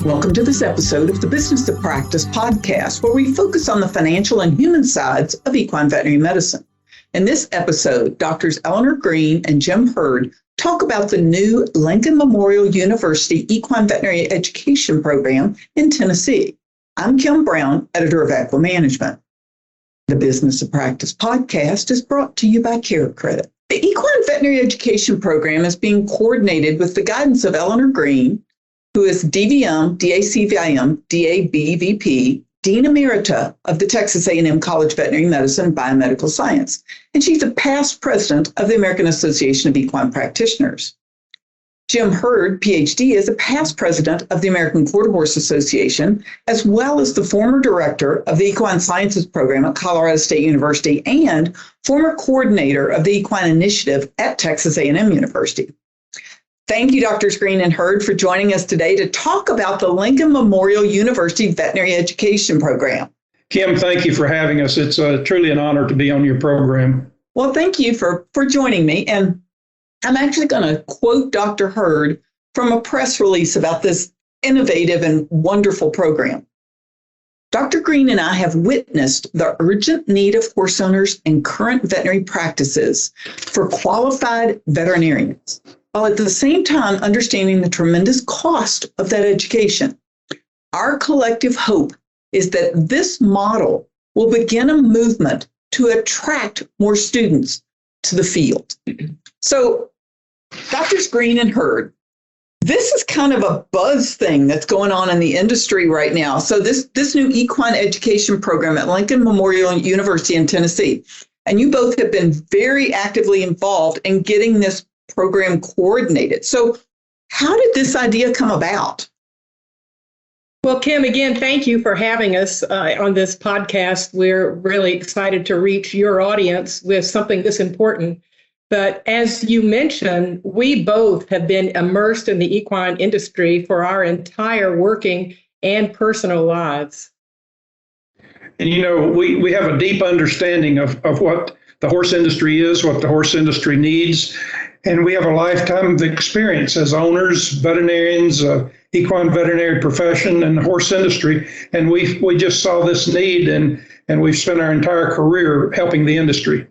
Welcome to this episode of the Business of Practice podcast, where we focus on the financial and human sides of equine veterinary medicine. In this episode, Doctors Eleanor Green and Jim Heird talk about the new Lincoln Memorial University Equine Veterinary Education Program in Tennessee. I'm Kim Brown, editor of Equine Management. The Business of Practice podcast is brought to you by CareCredit. The Equine Veterinary Education Program is being coordinated with the guidance of Eleanor Green, who is DVM, DACVIM, DABVP, Dean Emerita of the Texas A&M College of Veterinary Medicine and Biomedical Science, and she's a past president of the American Association of Equine Practitioners. Jim Heird, PhD, is a past president of the American Quarter Horse Association, as well as the former director of the Equine Sciences Program at Colorado State University and former coordinator of the Equine Initiative at Texas A&M University. Thank you, Drs. Green and Heird, for joining us today to talk about the Lincoln Memorial University Veterinary Education Program. Kim, thank you for having us. It's truly an honor to be on your program. Well, thank you for joining me. And I'm actually going to quote Dr. Heird from a press release about this innovative and wonderful program. Dr. Green and I have witnessed the urgent need of horse owners and current veterinary practices for qualified veterinarians, while at the same time understanding the tremendous cost of that education. Our collective hope is that this model will begin a movement to attract more students to the field. So, Drs. Green and Heird, this is kind of a buzz thing that's going on in the industry right now. So this new equine education program at Lincoln Memorial University in Tennessee, and you both have been very actively involved in getting this program coordinated. So how did this idea come about? Well, Kim, again, thank you for having us on this podcast. We're really excited to reach your audience with something this important. But as you mentioned, we both have been immersed in the equine industry for our entire working and personal lives. And, you know, we have a deep understanding of what the horse industry is, what the horse industry needs. And we have a lifetime of experience as owners, veterinarians, equine veterinary profession, and the horse industry. And we just saw this need, and we've spent our entire career helping the industry.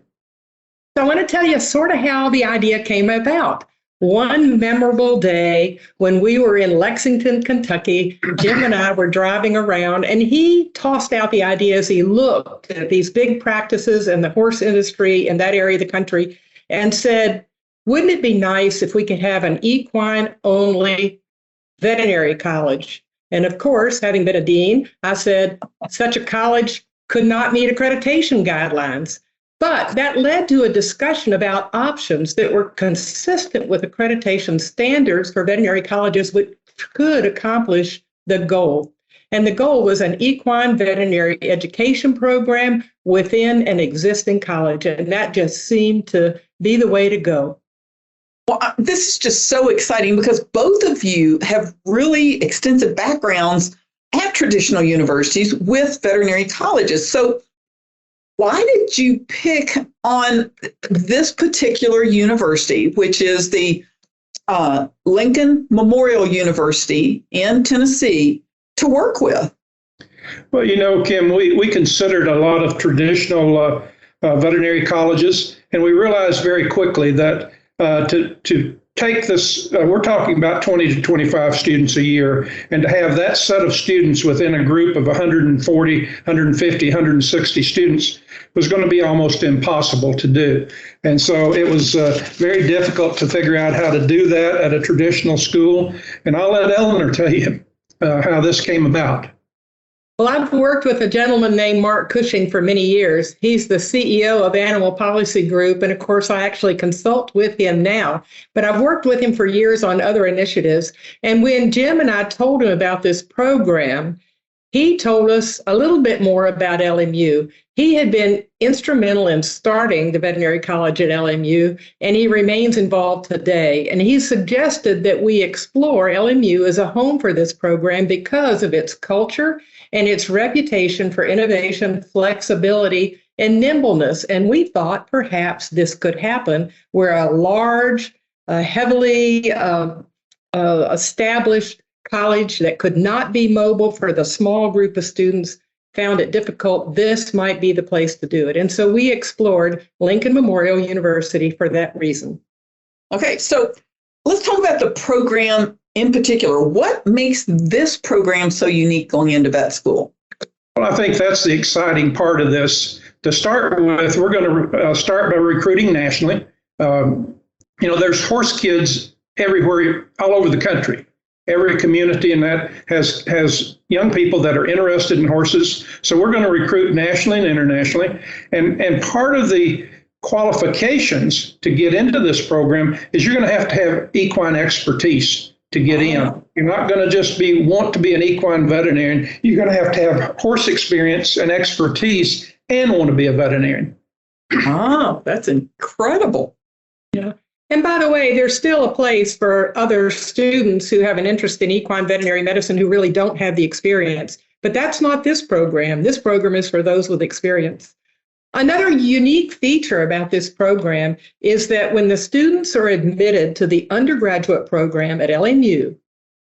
So I want to tell you sort of how the idea came about. One memorable day when we were in Lexington, Kentucky, Jim and I were driving around, and he tossed out the idea as he looked at these big practices in the horse industry in that area of the country and said, wouldn't it be nice if we could have an equine-only veterinary college? And of course, having been a dean, I said, such a college could not meet accreditation guidelines. But that led to a discussion about options that were consistent with accreditation standards for veterinary colleges, which could accomplish the goal. And the goal was an equine veterinary education program within an existing college. And that just seemed to be the way to go. Well, this is just so exciting because both of you have really extensive backgrounds at traditional universities with veterinary colleges. So why did you pick on this particular university, which is the Lincoln Memorial University in Tennessee, to work with? Well, you know, Kim, we considered a lot of traditional veterinary colleges, and we realized very quickly that to take this, we're talking about 20 to 25 students a year, and to have that set of students within a group of 140, 150, 160 students was going to be almost impossible to do. And so it was very difficult to figure out how to do that at a traditional school. And I'll let Eleanor tell you how this came about. Well, I've worked with a gentleman named Mark Cushing for many years. He's the CEO of Animal Policy Group, and of course, I actually consult with him now. But I've worked with him for years on other initiatives. And when Jim and I told him about this program, he told us a little bit more about LMU. He had been instrumental in starting the veterinary college at LMU, and he remains involved today. And he suggested that we explore LMU as a home for this program because of its culture and its reputation for innovation, flexibility, and nimbleness. And we thought perhaps this could happen where a large, heavily established college that could not be mobile for the small group of students found it difficult. This might be the place to do it. And so we explored Lincoln Memorial University for that reason. Okay, so let's talk about the program in particular. What makes this program so unique going into vet school? Well, I think that's the exciting part of this. To start with, we're going to start by recruiting nationally. There's horse kids everywhere, all over the country. Every community in that has young people that are interested in horses. So we're going to recruit nationally and internationally. And part of the qualifications to get into this program is you're going to have equine expertise to get in. You're not going to just want to be an equine veterinarian. You're going to have horse experience and expertise and want to be a veterinarian. Oh, that's incredible. Yeah. And by the way, there's still a place for other students who have an interest in equine veterinary medicine who really don't have the experience. But that's not this program. This program is for those with experience. Another unique feature about this program is that when the students are admitted to the undergraduate program at LMU,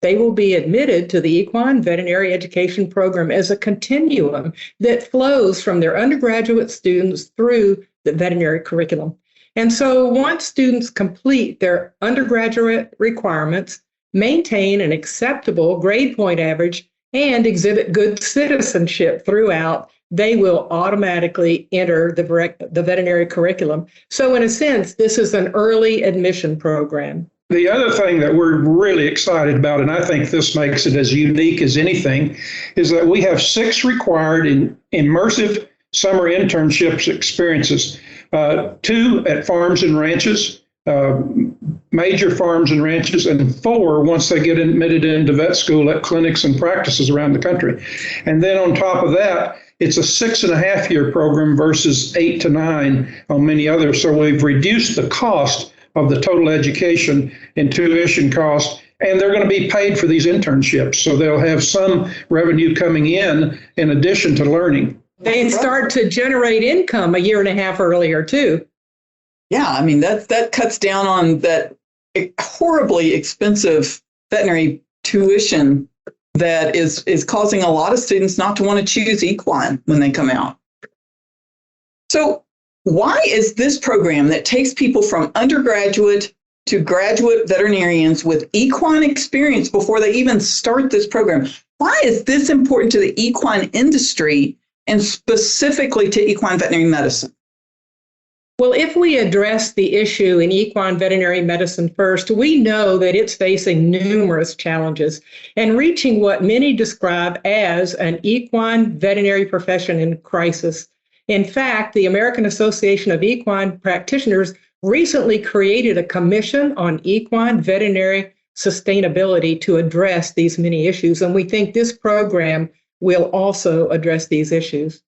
they will be admitted to the Equine Veterinary Education Program as a continuum that flows from their undergraduate students through the veterinary curriculum. And so once students complete their undergraduate requirements, maintain an acceptable grade point average, and exhibit good citizenship throughout, they will automatically enter the veterinary curriculum. So in a sense, this is an early admission program. The other thing that we're really excited about, and I think this makes it as unique as anything, is that we have 6 required immersive summer internships experiences, 2 at farms and ranches, major farms and ranches, and 4 once they get admitted into vet school at clinics and practices around the country. And then on top of that, it's a 6.5-year program versus 8 to 9 on many others. So we've reduced the cost of the total education and tuition cost, and they're going to be paid for these internships. So they'll have some revenue coming in addition to learning. They start to generate income a year and a half earlier, too. Yeah, I mean, that cuts down on that horribly expensive veterinary tuition that is causing a lot of students not to want to choose equine when they come out. So why is this program that takes people from undergraduate to graduate veterinarians with equine experience before they even start this program, why is this important to the equine industry and specifically to equine veterinary medicine? Well, if we address the issue in equine veterinary medicine first, we know that it's facing numerous challenges and reaching what many describe as an equine veterinary profession in crisis. In fact, the American Association of Equine Practitioners recently created a commission on equine veterinary sustainability to address these many issues, and we think this program will also address these issues.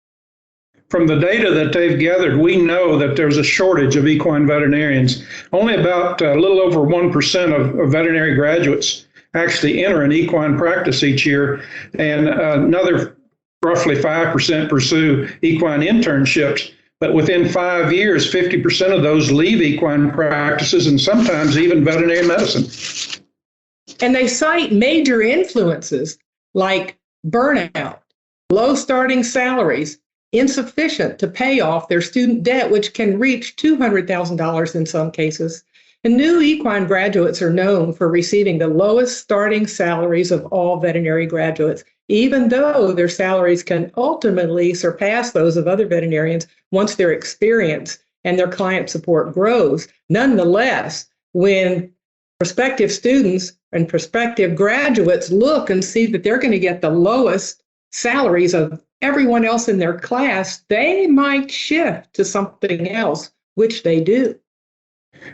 From the data that they've gathered, we know that there's a shortage of equine veterinarians. Only about a little over 1% of veterinary graduates actually enter an equine practice each year, and another roughly 5% pursue equine internships. But within 5 years, 50% of those leave equine practices and sometimes even veterinary medicine. And they cite major influences like burnout, low starting salaries, insufficient to pay off their student debt, which can reach $200,000 in some cases. And new equine graduates are known for receiving the lowest starting salaries of all veterinary graduates, even though their salaries can ultimately surpass those of other veterinarians once their experience and their client support grows. Nonetheless, when prospective students and prospective graduates look and see that they're going to get the lowest salaries of everyone else in their class, they might shift to something else, which they do.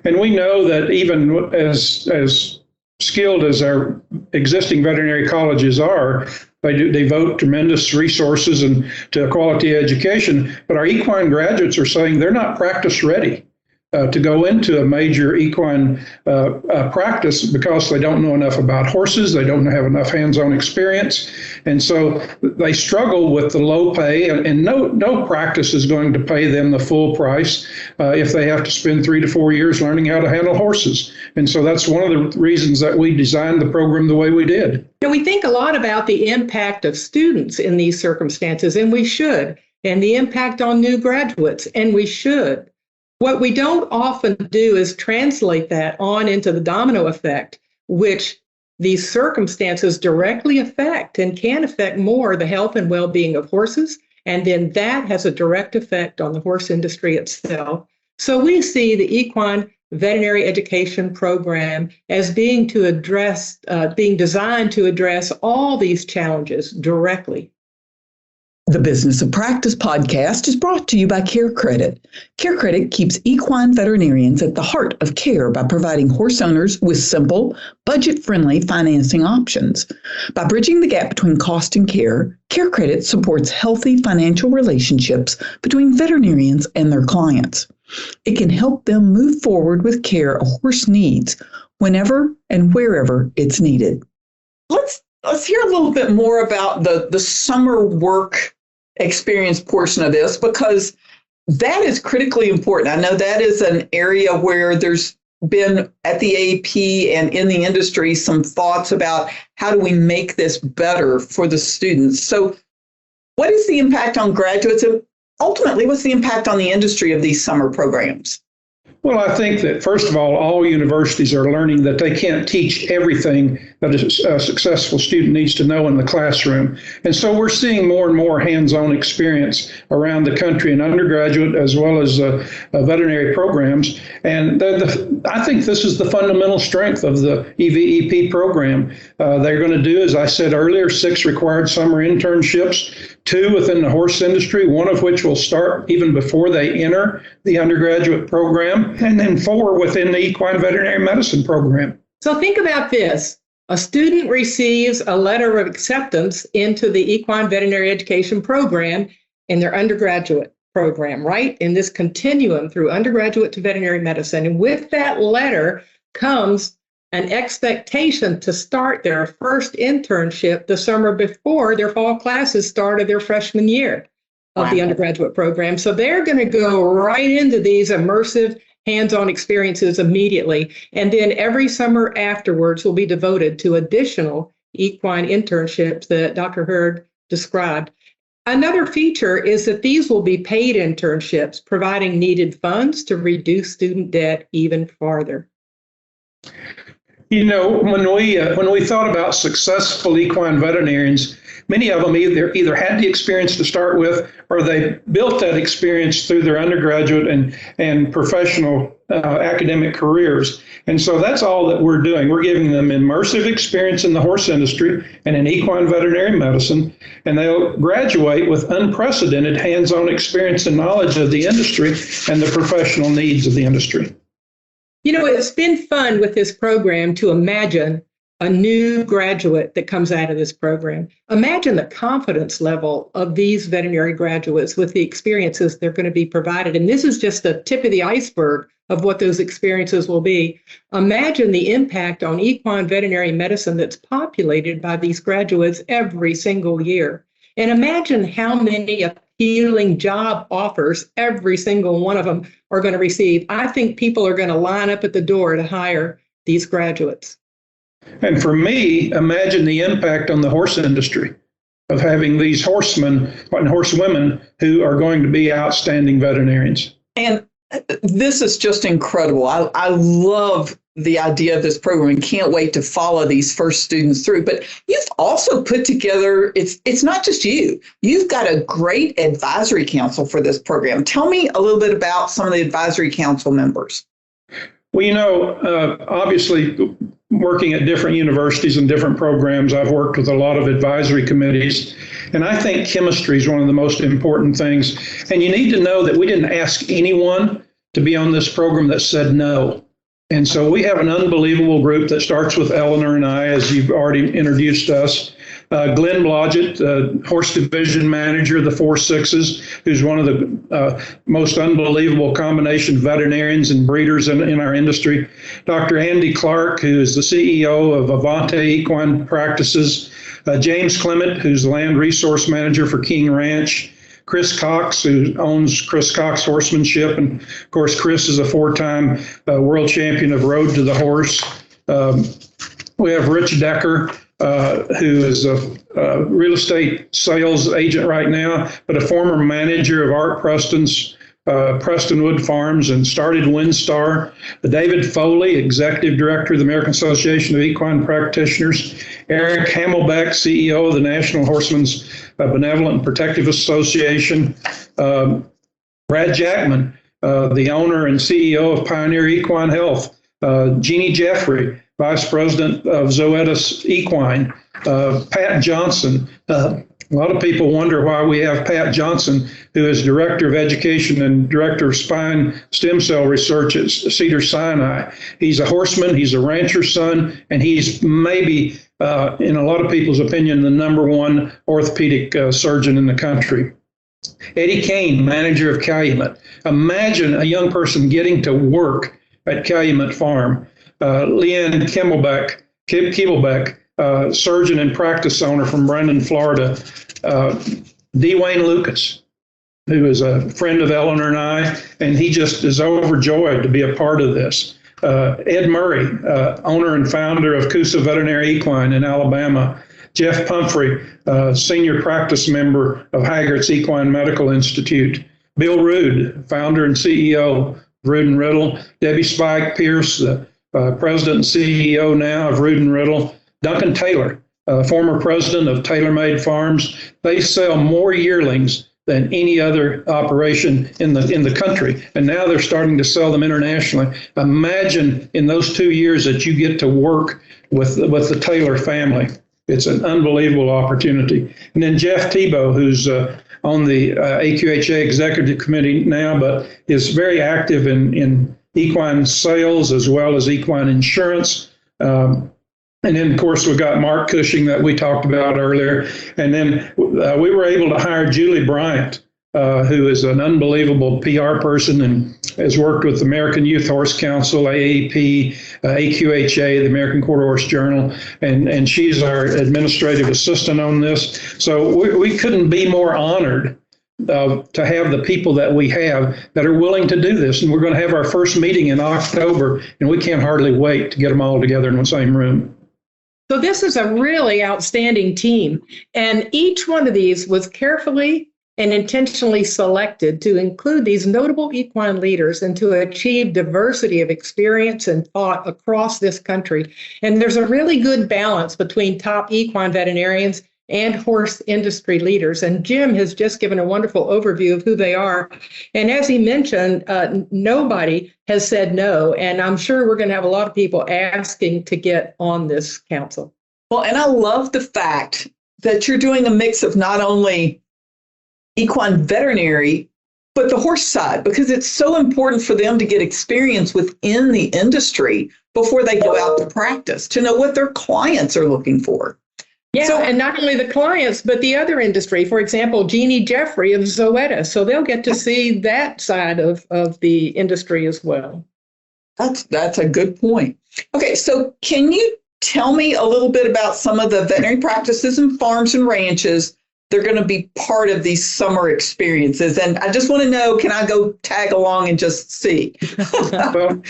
And we know that even as skilled as our existing veterinary colleges are, they do devote tremendous resources and to quality education, but our equine graduates are saying they're not practice ready. to go into a major equine practice because they don't know enough about horses. They don't have enough hands-on experience. And so they struggle with the low pay, and no practice is going to pay them the full price if they have to spend 3 to 4 years learning how to handle horses. And so that's one of the reasons that we designed the program the way we did. And we think a lot about the impact of students in these circumstances, and we should, and the impact on new graduates, and we should. What we don't often do is translate that on into the domino effect, which these circumstances directly affect and can affect more the health and well-being of horses. And then that has a direct effect on the horse industry itself. So we see the Equine Veterinary Education Program as being designed to address all these challenges directly. The Business of Practice podcast is brought to you by CareCredit. CareCredit keeps equine veterinarians at the heart of care by providing horse owners with simple, budget-friendly financing options. By bridging the gap between cost and care, CareCredit supports healthy financial relationships between veterinarians and their clients. It can help them move forward with care a horse needs whenever and wherever it's needed. Let's hear a little bit more about the summer work experience portion of this, because that is critically important. I know that is an area where there's been at the AP and in the industry some thoughts about how do we make this better for the students. So what is the impact on graduates, and ultimately what's the impact on the industry of these summer programs? Well, I think that, first of all universities are learning that they can't teach everything that a successful student needs to know in the classroom. And so we're seeing more and more hands-on experience around the country in undergraduate as well as veterinary programs. And I think this is the fundamental strength of the EVEP program. They're going to do, as I said earlier, 6 required summer internships, 2 within the horse industry, 1 of which will start even before they enter the undergraduate program, and then 4 within the equine veterinary medicine program. So think about this. A student receives a letter of acceptance into the Equine Veterinary Education Program in their undergraduate program, right? In this continuum through undergraduate to veterinary medicine. And with that letter comes an expectation to start their first internship the summer before their fall classes started their freshman year of the undergraduate program. So they're going to go right into these immersive hands-on experiences immediately. And then every summer afterwards will be devoted to additional equine internships that Dr. Heird described. Another feature is that these will be paid internships, providing needed funds to reduce student debt even farther. You know, when we thought about successful equine veterinarians, many of them either had the experience to start with, or they built that experience through their undergraduate and professional academic careers. And so that's all that we're doing. We're giving them immersive experience in the horse industry and in equine veterinary medicine, and they'll graduate with unprecedented hands-on experience and knowledge of the industry and the professional needs of the industry. You know, it's been fun with this program to imagine a new graduate that comes out of this program. Imagine the confidence level of these veterinary graduates with the experiences they're going to be provided. And this is just the tip of the iceberg of what those experiences will be. Imagine the impact on equine veterinary medicine that's populated by these graduates every single year. And imagine how many appealing job offers every single one of them are going to receive. I think people are going to line up at the door to hire these graduates. And for me, imagine the impact on the horse industry of having these horsemen and horsewomen who are going to be outstanding veterinarians. And this is just incredible. I love the idea of this program and can't wait to follow these first students through. But you've also put together, it's not just you. You've got a great advisory council for this program. Tell me a little bit about some of the advisory council members. Well, you know, obviously, working at different universities and different programs, I've worked with a lot of advisory committees, and I think chemistry is one of the most important things. And you need to know that we didn't ask anyone to be on this program that said no. And so we have an unbelievable group that starts with Eleanor and I, as you've already introduced us. Glenn Blodgett, horse division manager of the 4-6s, who's one of the most unbelievable combination veterinarians and breeders in our industry. Dr. Andy Clark, who is the CEO of Avante Equine Practices. James Clement, who's the land resource manager for King Ranch. Chris Cox, who owns Chris Cox Horsemanship. And of course, Chris is a 4-time world champion of Road to the Horse. We have Rich Decker, who is a real estate sales agent right now, but a former manager of Art Preston's Prestonwood Farms and started WinStar. David Foley, executive director of the American Association of Equine Practitioners. Eric Hamelbeck, CEO of the National Horsemen's Benevolent and Protective Association. Brad Jackman, the owner and CEO of Pioneer Equine Health. Jeannie Jeffrey, Vice President of Zoetis Equine. Pat Johnson. A lot of people wonder why we have Pat Johnson, who is Director of Education and Director of Spine Stem Cell Research at Cedars-Sinai. He's a horseman, he's a rancher's son, and he's maybe, in a lot of people's opinion, the #1 orthopedic surgeon in the country. Eddie Kane, manager of Calumet. Imagine a young person getting to work at Calumet Farm. Leanne Kiebelbeck, surgeon and practice owner from Brandon, Florida. Dwayne Lucas, who is a friend of Eleanor and I, and he just is overjoyed to be a part of this. Ed Murray, owner and founder of Coosa Veterinary Equine in Alabama. Jeff Pumphrey, senior practice member of Haggert's Equine Medical Institute. Bill Rood, founder and CEO of Rood & Riddle. Debbie Spike Pierce, the president and CEO now of Rood & Riddle. Duncan Taylor, former president of TaylorMade Farms. They sell more yearlings than any other operation in the country, and now they're starting to sell them internationally. Imagine in those 2 years that you get to work with the Taylor family. It's an unbelievable opportunity. And then Jeff Tebow, who's on the AQHA executive committee now, but is very active in equine sales as well as equine insurance. And then, of course, we got Mark Cushing that we talked about earlier. And then we were able to hire Julie Bryant, who is an unbelievable PR person and has worked with the American Youth Horse Council, AAP, AQHA, the American Quarter Horse Journal, and she's our administrative assistant on this. So we couldn't be more honored to have the people that we have that are willing to do this. And we're going to have our first meeting in October, and we can't hardly wait to get them all together in the same room. So this is a really outstanding team, and each one of these was carefully and intentionally selected to include these notable equine leaders and to achieve diversity of experience and thought across this country. And there's a really good balance between top equine veterinarians and horse industry leaders. And Jim has just given a wonderful overview of who they are. And as he mentioned, nobody has said no. And I'm sure we're going to have a lot of people asking to get on this council. Well, and I love the fact that you're doing a mix of not only equine veterinary, but the horse side, because it's so important for them to get experience within the industry before they go out to practice, to know what their clients are looking for. Yeah, so, and not only the clients, but the other industry. For example, Jeannie Jeffrey of Zoetis. So they'll get to see that side of the industry as well. That's a good point. Okay, so can you tell me a little bit about some of the veterinary practices and farms and ranches they're going to be part of these summer experiences? And I just want to know, can I go tag along and just see? Well,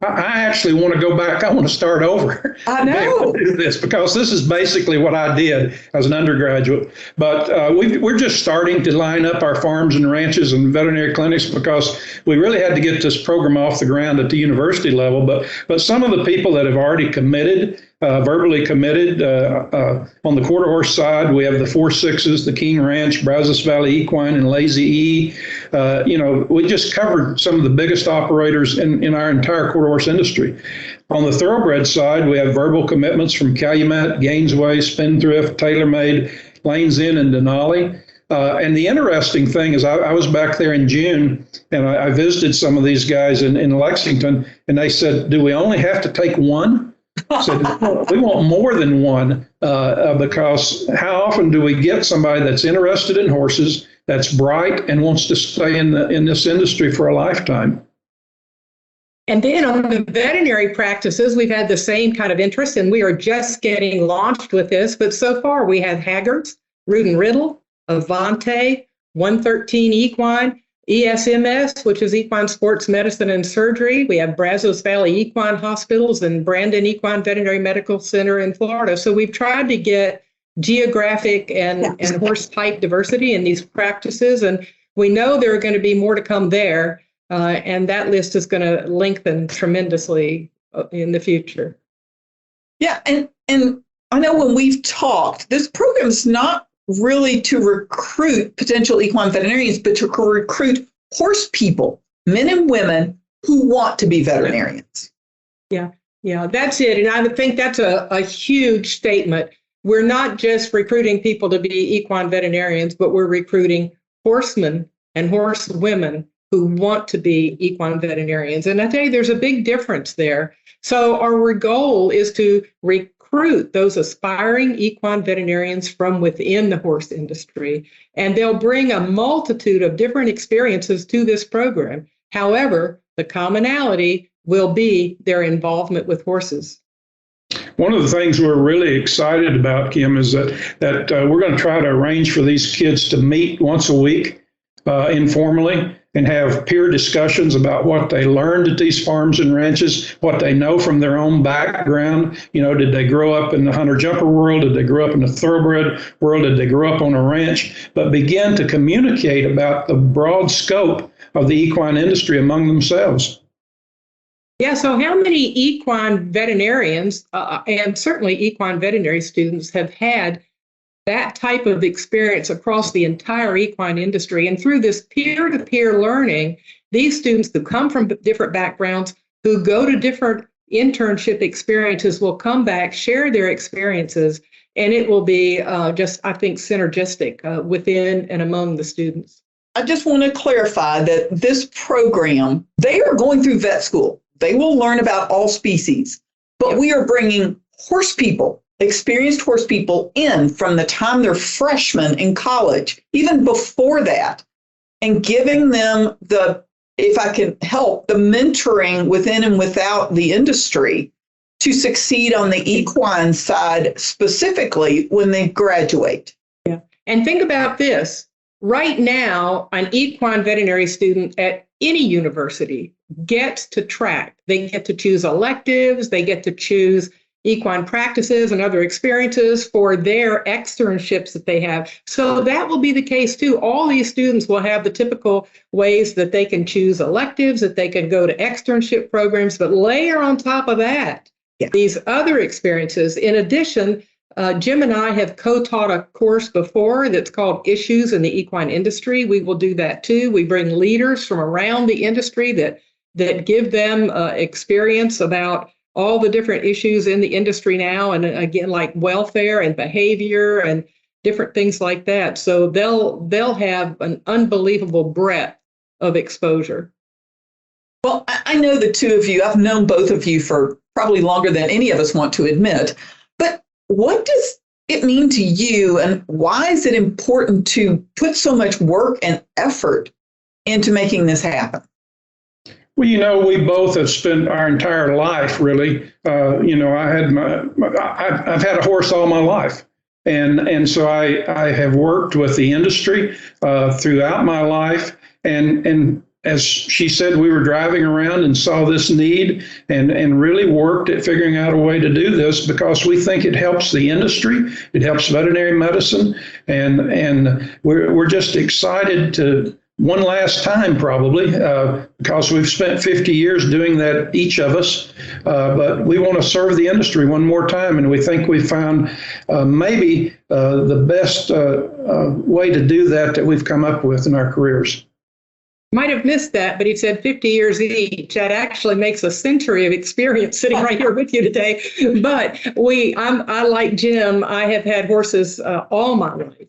I actually want to go back. I want to start over. I know. Do this because this is basically what I did as an undergraduate. But we're just starting to line up our farms and ranches and veterinary clinics because we really had to get this program off the ground at the university level. But some of the people that have already committed, verbally committed on the quarter horse side, we have the 4-6s, the King Ranch, Brazos Valley Equine, and Lazy E. We just covered some of the biggest operators in our entire quarter horse industry. On the thoroughbred side, we have verbal commitments from Calumet, Gainesway, Spendthrift, TaylorMade, Lanes Inn, and Denali. And the interesting thing is I was back there in June, and I visited some of these guys in Lexington, and they said, do we only have to take one? said, we want more than one because how often do we get somebody that's interested in horses, that's bright, and wants to stay in this industry for a lifetime? And then on the veterinary practices, we've had the same kind of interest, and we are just getting launched with this. But so far, we have Heird, Root and Riddle, Avante, 113 Equine, ESMS, which is Equine Sports Medicine and Surgery. We have Brazos Valley Equine Hospitals and Brandon Equine Veterinary Medical Center in Florida. So we've tried to get geographic and horse type diversity in these practices. And we know there are going to be more to come there. And that list is going to lengthen tremendously in the future. Yeah, and I know when we've talked, this program is not really to recruit potential equine veterinarians, but to recruit horse people, men and women who want to be veterinarians. Yeah, that's it. And I think that's a huge statement. We're not just recruiting people to be equine veterinarians, but we're recruiting horsemen and horsewomen who want to be equine veterinarians. And I tell you, there's a big difference there. So our goal is to recruit those aspiring equine veterinarians from within the horse industry, and they'll bring a multitude of different experiences to this program. However, the commonality will be their involvement with horses. One of the things we're really excited about, Kim, is that we're going to try to arrange for these kids to meet once a week informally and have peer discussions about what they learned at these farms and ranches, what they know from their own background. Did they grow up in the hunter-jumper world? Did they grow up in the thoroughbred world? Did they grow up on a ranch? But begin to communicate about the broad scope of the equine industry among themselves. Yeah, so how many equine veterinarians and certainly equine veterinary students have had that type of experience across the entire equine industry? And through this peer-to-peer learning, these students who come from different backgrounds, who go to different internship experiences, will come back, share their experiences, and it will be just, I think, synergistic within and among the students. I just want to clarify that this program, they are going through vet school. They will learn about all species, but we are bringing horse people, experienced horse people in from the time they're freshmen in college, even before that, and giving them if I can help, the mentoring within and without the industry to succeed on the equine side, specifically when they graduate. Yeah. And think about this. Right now, an equine veterinary student at any university gets to track. They get to choose electives. They get to choose equine practices and other experiences for their externships that they have. So that will be the case too. All these students will have the typical ways that they can choose electives, that they can go to externship programs, but layer on top of that, these other experiences. In addition, Jim and I have co-taught a course before that's called Issues in the Equine Industry. We will do that too. We bring leaders from around the industry that give them experience about all the different issues in the industry now, and again, like welfare and behavior and different things like that. So they'll have an unbelievable breadth of exposure. Well, I know the two of you. I've known both of you for probably longer than any of us want to admit. But what does it mean to you, and why is it important to put so much work and effort into making this happen? Well, we both have spent our entire life, really. I've had a horse all my life. And so I have worked with the industry throughout my life. And as she said, we were driving around and saw this need and really worked at figuring out a way to do this because we think it helps the industry. It helps veterinary medicine. And we're just excited to one last time, probably, because we've spent 50 years doing that, each of us. But we want to serve the industry one more time, and we think we found maybe the best way to do that we've come up with in our careers. Might have missed that, but he said 50 years each. That actually makes a century of experience sitting right here with you today. But I like Jim, I have had horses all my life.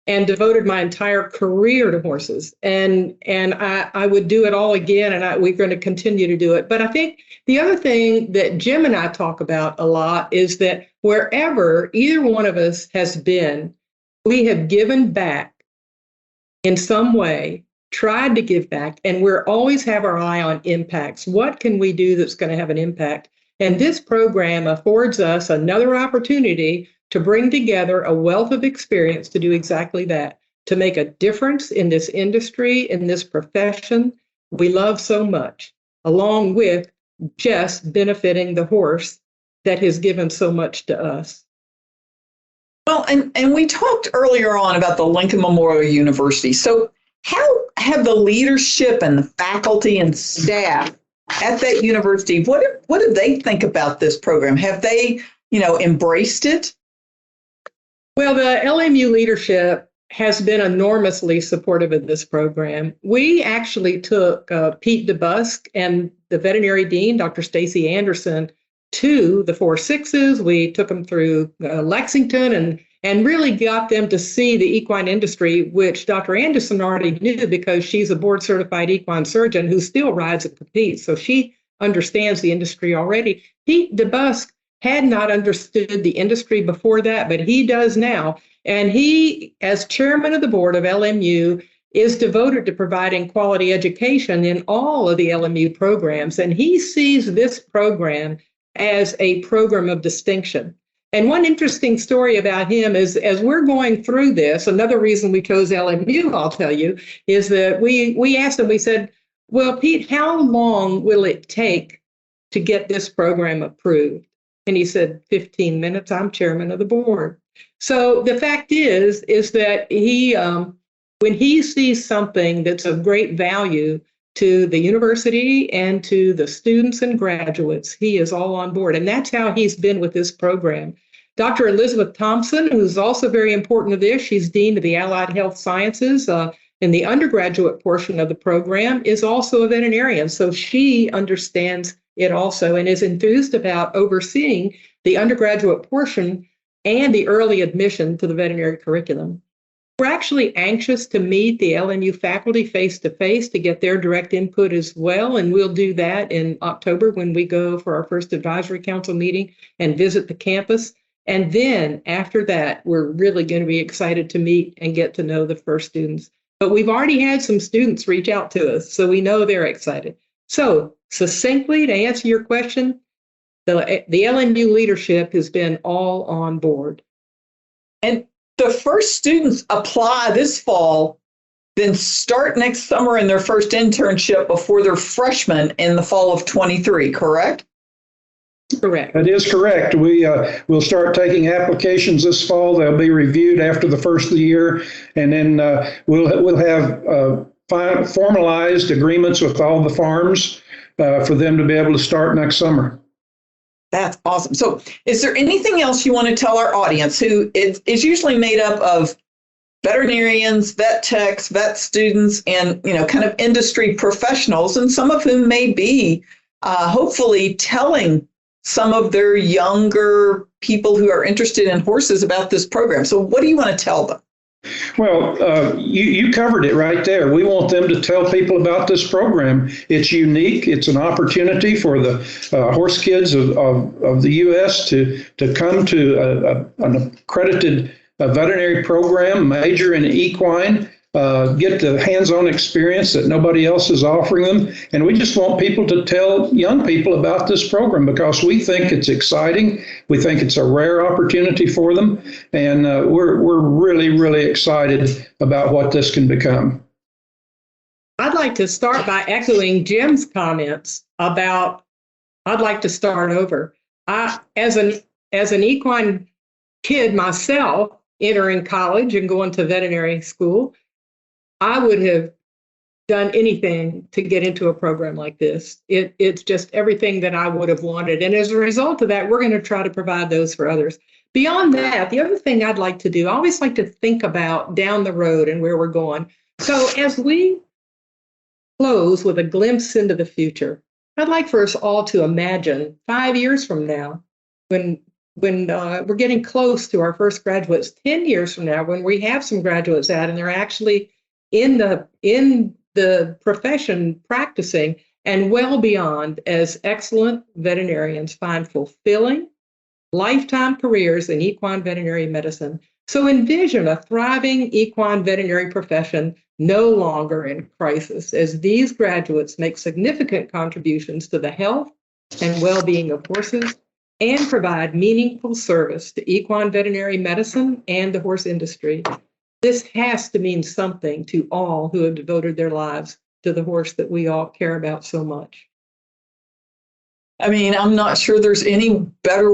and devoted my entire career to horses. And I would do it all again, and we're going to continue to do it. But I think the other thing that Jim and I talk about a lot is that wherever either one of us has been, we have given back in some way, tried to give back, and we're always have our eye on impacts. What can we do that's going to have an impact? And this program affords us another opportunity to bring together a wealth of experience to do exactly that, to make a difference in this industry, in this profession we love so much, along with just benefiting the horse that has given so much to us. Well, and we talked earlier on about the Lincoln Memorial University. So how have the leadership and the faculty and staff at that university, what do they think about this program? Have they, embraced it? Well, the LMU leadership has been enormously supportive of this program. We actually took Pete DeBusk and the veterinary dean, Dr. Stacy Anderson, to the 4-6s. We took them through Lexington and really got them to see the equine industry, which Dr. Anderson already knew because she's a board certified equine surgeon who still rides and competes. So she understands the industry already. Pete DeBusk had not understood the industry before that, but he does now. And he, as chairman of the board of LMU, is devoted to providing quality education in all of the LMU programs. And he sees this program as a program of distinction. And one interesting story about him is, as we're going through this, another reason we chose LMU, I'll tell you, is that we asked him, we said, well, Pete, how long will it take to get this program approved? And he said, 15 minutes, I'm chairman of the board. So the fact is that he, when he sees something that's of great value to the university and to the students and graduates, he is all on board. And that's how he's been with this program. Dr. Elizabeth Thompson, who's also very important to this, she's Dean of the Allied Health Sciences in the undergraduate portion of the program, is also a veterinarian. So she understands it also and is enthused about overseeing the undergraduate portion and the early admission to the veterinary curriculum. We're actually anxious to meet the LMU faculty face-to-face to get their direct input as well, and we'll do that in October when we go for our first advisory council meeting and visit the campus. And then after that, we're really going to be excited to meet and get to know the first students. But we've already had some students reach out to us, so we know they're excited. So succinctly, to answer your question, the LMU leadership has been all on board. And the first students apply this fall, then start next summer in their first internship before they're freshmen in the fall of 23, correct? Correct. That is correct. We'll start taking applications this fall. They'll be reviewed after the first of the year, and then we'll have formalized agreements with all the farms for them to be able to start next summer. That's awesome. So is there anything else you want to tell our audience, who is usually made up of veterinarians, vet techs, vet students, and kind of industry professionals, and some of whom may be hopefully telling some of their younger people who are interested in horses about this program. So what do you want to tell them? Well, you covered it right there. We want them to tell people about this program. It's unique. It's an opportunity for the horse kids of the U.S. to come to an accredited veterinary program, major in equine, get the hands-on experience that nobody else is offering them. And we just want people to tell young people about this program because we think it's exciting. We think it's a rare opportunity for them. And we're really, really excited about what this can become. I'd like to start by echoing Jim's comments about, I'd like to start over. As an equine kid myself, entering college and going to veterinary school, I would have done anything to get into a program like this. It's just everything that I would have wanted. And as a result of that, we're going to try to provide those for others. Beyond that, the other thing I'd like to do, I always like to think about down the road and where we're going. So as we close with a glimpse into the future, I'd like for us all to imagine 5 years from now, when when we're getting close to our first graduates, 10 years from now, when we have some graduates out and they're actually in the profession practicing and well beyond, as excellent veterinarians find fulfilling lifetime careers in equine veterinary medicine. So envision a thriving equine veterinary profession no longer in crisis, as these graduates make significant contributions to the health and well-being of horses and provide meaningful service to equine veterinary medicine and the horse industry. This has to mean something to all who have devoted their lives to the horse that we all care about so much. I mean, I'm not sure there's any better